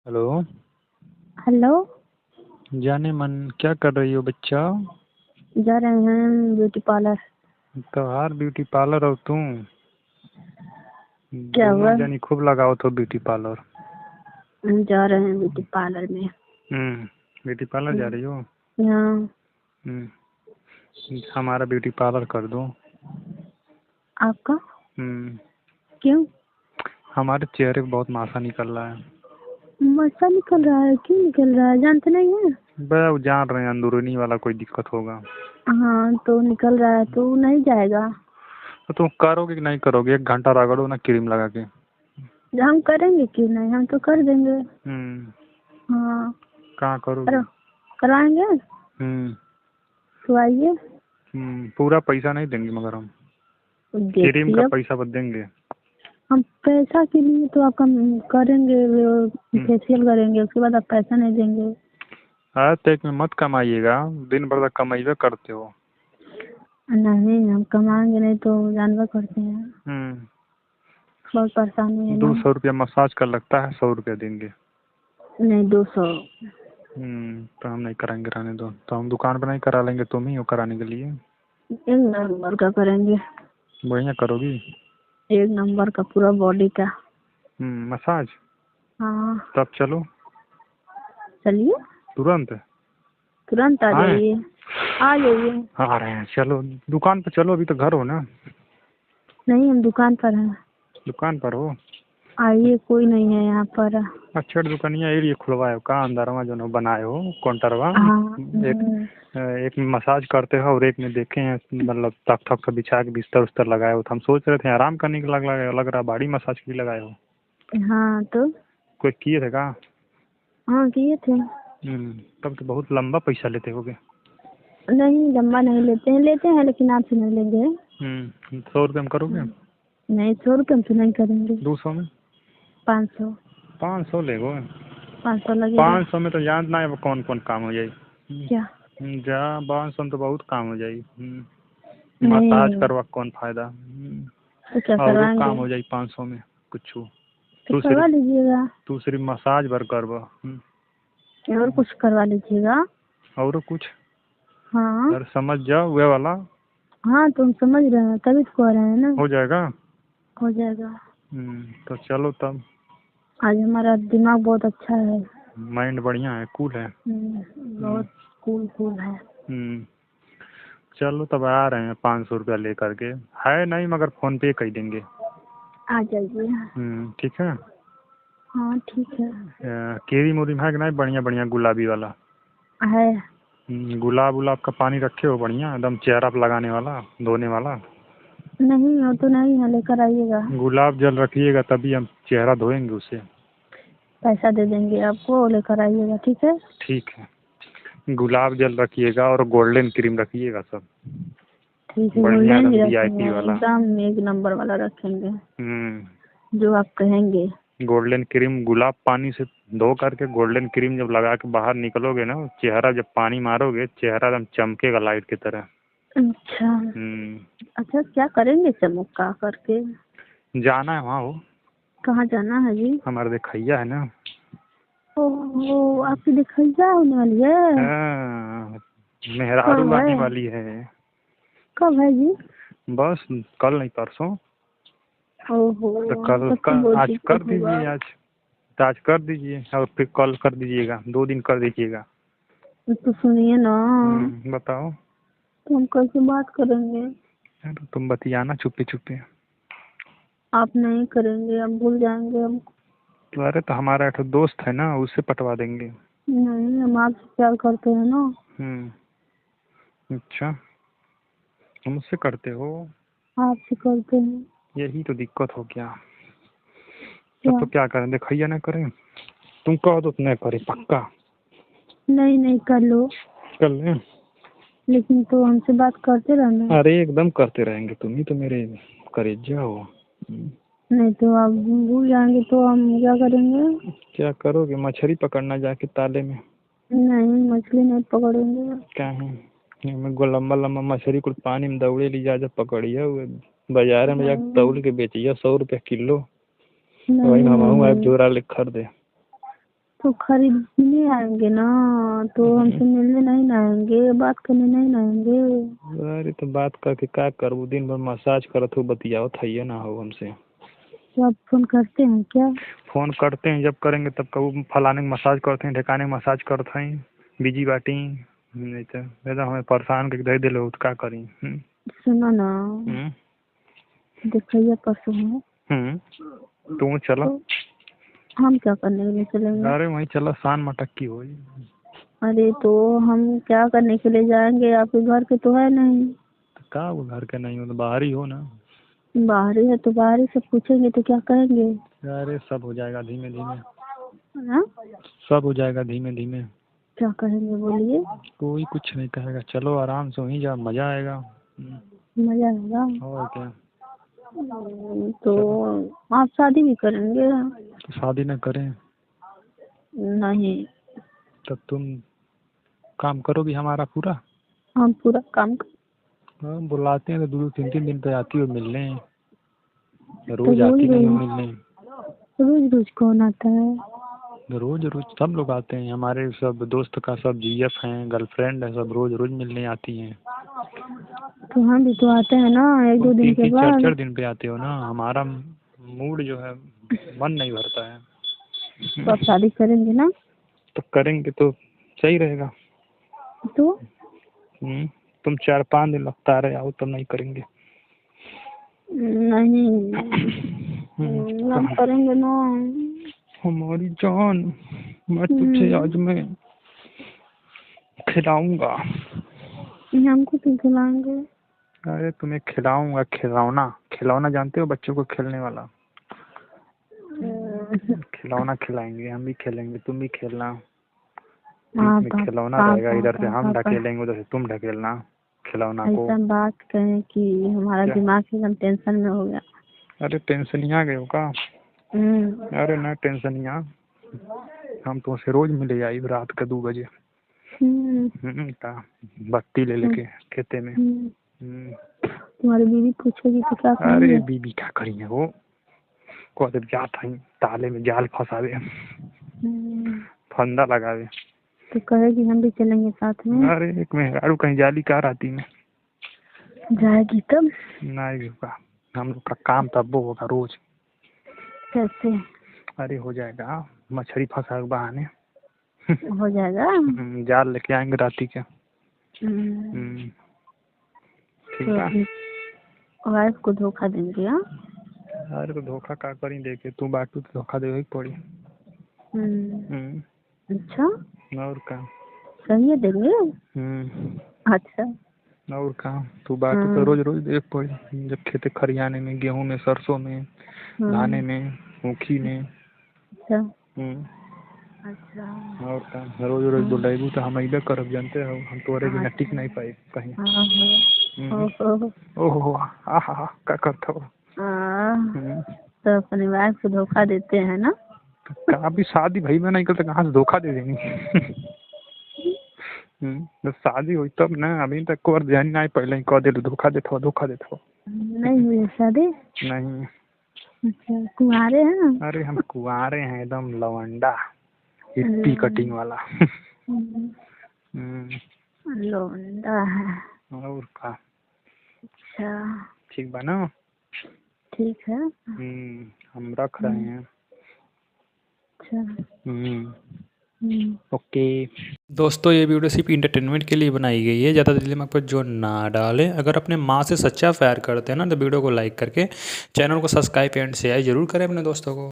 Hello. Hello. जाने मन क्या कर रही हो बच्चा? जा रहे हैं ब्यूटी पार्लर। त्योहार ब्यूटी पार्लर और तुम क्या दोनों हुआ? जानी खूब लगाओ तो ब्यूटी पार्लर। हम जा रहे हैं ब्यूटी पार्लर में। ब्यूटी पार्लर जा रही हो? हाँ। हमारा ब्यूटी पार्लर कर दो। आपका? हम्म, क्यों? हमारे चेहरे पे बहुत मासा निकल रहा है। मसा निकल रहा है? क्यों निकल रहा है? जानते नहीं है? वो जान रहे हैं अंदरूनी वाला कोई दिक्कत होगा। हाँ तो निकल रहा है तो नहीं जाएगा। तो तुम करोगे कि नहीं करोगे? 1 घंटा रगड़ो ना क्रीम लगा के। हम करेंगे क्यों नहीं, हम तो कर देंगे। हम्म, हाँ। कहाँ करोगे? करो, करवाएंगे हम्म। तो आइए। पूरा पैसा नहीं देंगे मगर हम क्रीम का देखिए, पैसा बस देंगे। हम पैसा के लिए तो आपका करेंगे, फेशियल करेंगे, उसके बाद आप पैसा नहीं देंगे। तो एक में मत कमाइएगा, दिन भर तक कमाइबे करते हो। नहीं, हम कमाएंगे नहीं तो जानवर करते हैं। हम्म। बहुत परेशानी है ना। 200 रुपया मसाज का लगता है, 100 रुपया देंगे। नहीं, 200। तो हम नहीं कराएंगे, रहने दो। तो हम दुकान पर नहीं करा लेंगे, तुम ही हो कराने के लिए। एक नंबर का करेंगे। बढ़िया करोगी? एक नंबर का पूरा बॉडी का। मसाज। हाँ। तब चलो चलिए, तुरंत। तुरंत आ आए? जाइए। आ जाइए। आ रहे हैं, चलो दुकान पर चलो, अभी तो घर हो ना? नहीं, हम दुकान पर हैं। दुकान पर हो? आइए, कोई नहीं है यहाँ पर। अच्छा दुकानिया एरिया खुलवाए हो का? अंदरवा जो न बनाए हो काउंटरवा? हाँ। एक एक में मसाज करते हो और एक में देखे हैं मतलब तख्त तख्त बिछा के बिस्तर उस्तर लगाए हो। तो हम सोच रहे थे आराम करने के लग रहा बॉडी मसाज के लिए लगाए हो। हाँ तो। कोई किए थे का? हाँ, किए थे। तब तो बहुत लंबा पैसा लेते होगे। नहीं, लंबा नहीं लेते हैं लेकिन आपसे नहीं लेंगे। 100 रुपये में करोगे? नहीं, 100 रुपये हमसे नहीं करेंगे। 200 में? 500। 500 ले गो। 500 लगेगा। 500 में तो जानना है वो कौन कौन काम हो जाए। क्या? जा 500 में तो बहुत काम हो जाए। मसाज नहीं करवा कौन फायदा। तो क्या और काम करवाएंगे? हो जाए 500 में कुछ। तो तू करवा सिर्फ लीजिएगा। तू सिर्फ मसाज भर करवा। और कुछ करवा लीजिएगा। और कुछ? हाँ। अरे समझ जाओ वे वाला। हाँ तो हम समझ रहे हैं, तभी तो कह रहे हैं ना। हो जाएगा। हो जाएगा। तो चलो तब। आज हमारा दिमाग बहुत अच्छा है। माइंड बढ़िया है, कूल है। हम्म, बहुत कूल कूल है। हम्म, चलो तब आ रहे हैं 500 रुपया लेकर के। है नहीं मगर फोन पे कर देंगे। आ जाइए। ठीक है। हाँ ठीक है। केरी मोरी है कि नहीं? बढ़िया बढ़िया गुलाबी वाला। है। गुलाब उलाब का पानी रखे हो बढ़िया एकदम चेहरा पे लगाने वाला, धोने वाला। नहीं हो तो नहीं है, लेकर आइएगा। गुलाब जल रखिएगा तभी हम चेहरा धोएंगे उसे। पैसा दे देंगे आपको, लेकर आइएगा, ठीक है। ठीक है, गुलाब जल रखिएगा और गोल्डन क्रीम रखिएगा सब। ठीक है, बढ़िया गोल्डन ही एकदम रखेंगे, वीआईपी वाला। एकदम एक नंबर वाला रखेंगे। हम्म जो आप कहेंगे। गोल्डन क्रीम गुलाब पानी से धो करके गोल्डन क्रीम जब लगा के बाहर निकलोगे ना, चेहरा जब पानी मारोगे चेहरा एकदम चमकेगा लाइट की तरह। अच्छा। हम्म अच्छा, क्या करेंगे चमका करके? जाना है वहाँ हो। कहाँ जाना है जी? हमारे देखैया है ना। ओह, आपकी दिखैया होने वाली है? हाँ, मेहरारू कब है? आने वाली है। कब है जी? बस कल नहीं परसों। ओहो। तो कल तब का तो बहुत आज कर दिक्कत होगा। दीजिए आज। तो आज कर दीजिए और फिर कल कर दीजिएगा, 2 दिन कर दीजिएगा। तो सुनिए ना। बताओ। तो हम कैसे बात करेंगे? अरे तुम बतियाना चुप्पे चुप्पे। आप नहीं करेंगे, हम भूल जाएंगे हम। तो अरे तो हमारा एक दोस्त है ना, उससे पटवा देंगे। नहीं, हम आपसे प्यार करते हैं ना। अच्छा, हम उससे करते हो? आपसे करते हैं। यही तो दिक्कत हो गया। अब क्या? तो क्या करें, देखैया ना करें। तुम कहो तो नहीं करे पक्का। नहीं नहीं, कर लो। कर लें? लेकिन तो हमसे बात करते रहना। अरे एकदम करते रहेंगे, तुम ही तो मेरे करेजा हो। नहीं तो आप भूल जाएंगे तो हम क्या करेंगे? क्या करोगे? मछली पकड़ना जाके ताले में। नहीं, मछली नहीं पकड़ेंगे। क्या है मैं लम्बा लम्बा मछली कुल पानी में दौड़े ली जा, जब पकड़िए बाजार में जाके नहीं तौल के बेचिए 100 रुपया किलो। वही नहीं हम नहीं। आए जोरा ले खरीदे। तो खरीदने आएंगे ना, तो हमसे मिलने नहीं ना आएंगे, बात करने नहीं ना आएंगे। अरे तो बात करके क्या करूँ, दिन भर मसाज करत हो बतियाओ थाइए ना हो हमसे। तो आप फोन करते हैं क्या? फोन करते हैं, जब करेंगे तब कहूँ फलाने के मसाज करते हैं, ठिकाने के मसाज करते हैं, बिजी बाटी नहीं तो हमें परेशान करके दे दिले तो क्या करी। सुनो ना, देखिए परसों है। तू चलो। तो हम क्या करने के लिए चलेंगे? अरे वहीं चलो, शान मटक की हो। अरे तो हम क्या करने के लिए जाएंगे? आपके घर के तो है नहीं। तो क्या वो घर के नहीं हो तो बाहर ही हो ना। बाहर ही है तो बाहर ही से पूछेंगे तो क्या कहेंगे? अरे सब हो जाएगा धीमे धीमे। हाँ? सब हो जाएगा धीमे धीमे। क्या कहेंगे बोलिए? कोई कुछ नहीं कहेगा, चलो आराम से वहीं जाओ, मजा आएगा। मजा आएगा। और क्या। तो आप शादी भी करेंगे? तो शादी न करें? नहीं। तब तुम काम करोगी हमारा पूरा? हम पूरा काम हाँ, बुलाते हैं तो 2-3 दिन पे आती हो मिलने, तो रोज आती नहीं हो मिलने। रोज रोज कौन आता है? रोज रोज सब लोग आते हैं, हमारे सब दोस्त का सब जीएफ हैं, गर्लफ्रेंड है, सब रोज रोज मिलने आती हैं। तो हम भी तो आते हैं ना, 1-2 दिन के बाद। 3-4 दिन पे आते हो ना, हमारा मूड जो है मन नहीं भरता है। तो आप शादी करेंगे ना? तो करेंगे तो सही रहेगा। तो तुम 4-5 दिन लगता रहे आओ तब नहीं करेंगे। नहीं हम करेंगे ना। हमारी जान, मैं तुझे आज मैं खिलाऊंगा। हमको तो खिलाएंगे। अरे तुम्हें खिलाऊंगा, खिलौना। खिलौना जानते हो, बच्चों को खेलने वाला खिलौना खिलाएंगे, हम भी खेलेंगे, तुम भी खेलना। बीच में खिलौना रहेगा, इधर से हम ढकेलेंगे, उधर से तुम ढकेलना खिलौना को। ऐसा बात कहें कि हमारा दिमाग एकदम टेंशन में हो गया। अरे टेंशन ही आ गए हो का? अरे ना टेंशन ही आ, हम तुमसे रोज मिले आई रात के 2 बजे। बत्ती ले लेके खेते में। तुम्हारी बीवी पूछेगी तो क्या कहेंगे? अरे बीबी क्या करी है वो, कह जात है ताले में जाल फंसावे, फंदा लगावे। तो कहेगी हम भी चलेंगे साथ में। अरे एक मेहरारू कहीं जाली कार आती में जाएगी तब नहीं होगा, हम लोग का काम तब वो होगा रोज। कैसे? अरे हो जाएगा, मछली फंसा के बहाने हो जाएगा। जाल लेके आएंगे राती के। ठीक है। वाइफ को धोखा देंगे? हाँ। अरे तो धोखा का करी, देखे तू बाटू तो धोखा देवे पड़ी। अच्छा, और का सही है देंगे। अच्छा, और का तू बाटू तो रोज रोज देख पड़ी, जब खेते खरियाने में, गेहूं में, सरसों में, धाने में, ऊखी में। अच्छा अच्छा। और का रोज रोज बुलाइबू तो हम अइबे करब, जानते हो हम तोरे बिना टिक नहीं पाई कहीं। ओहो आहा क्या करते हो। तो अपने वाइफ को धोखा देते हैं ना? अभी शादी भाई में नहीं करते कहाँ से धोखा दे देंगे। जब शादी हुई तब ना, अभी तक को ध्यान नहीं, पहले ही कह दे धोखा देते हो। नहीं हुई शादी? नहीं। अच्छा, कुंवारे हैं? अरे हम कुंवारे हैं, एकदम लवंडा, हिप्पी कटिंग वाला। लवंडा है। और का। अच्छा ठीक बा ना? ठीक है। हम रख रहे हैं। अच्छा ओके दोस्तों, ये वीडियो सिर्फ इंटरटेनमेंट के लिए बनाई गई है, ज़्यादा दिमाग पर जो ना डालें। अगर अपने माँ से सच्चा प्यार करते हैं ना, तो वीडियो को लाइक करके चैनल को सब्सक्राइब एंड शेयर जरूर करें अपने दोस्तों को।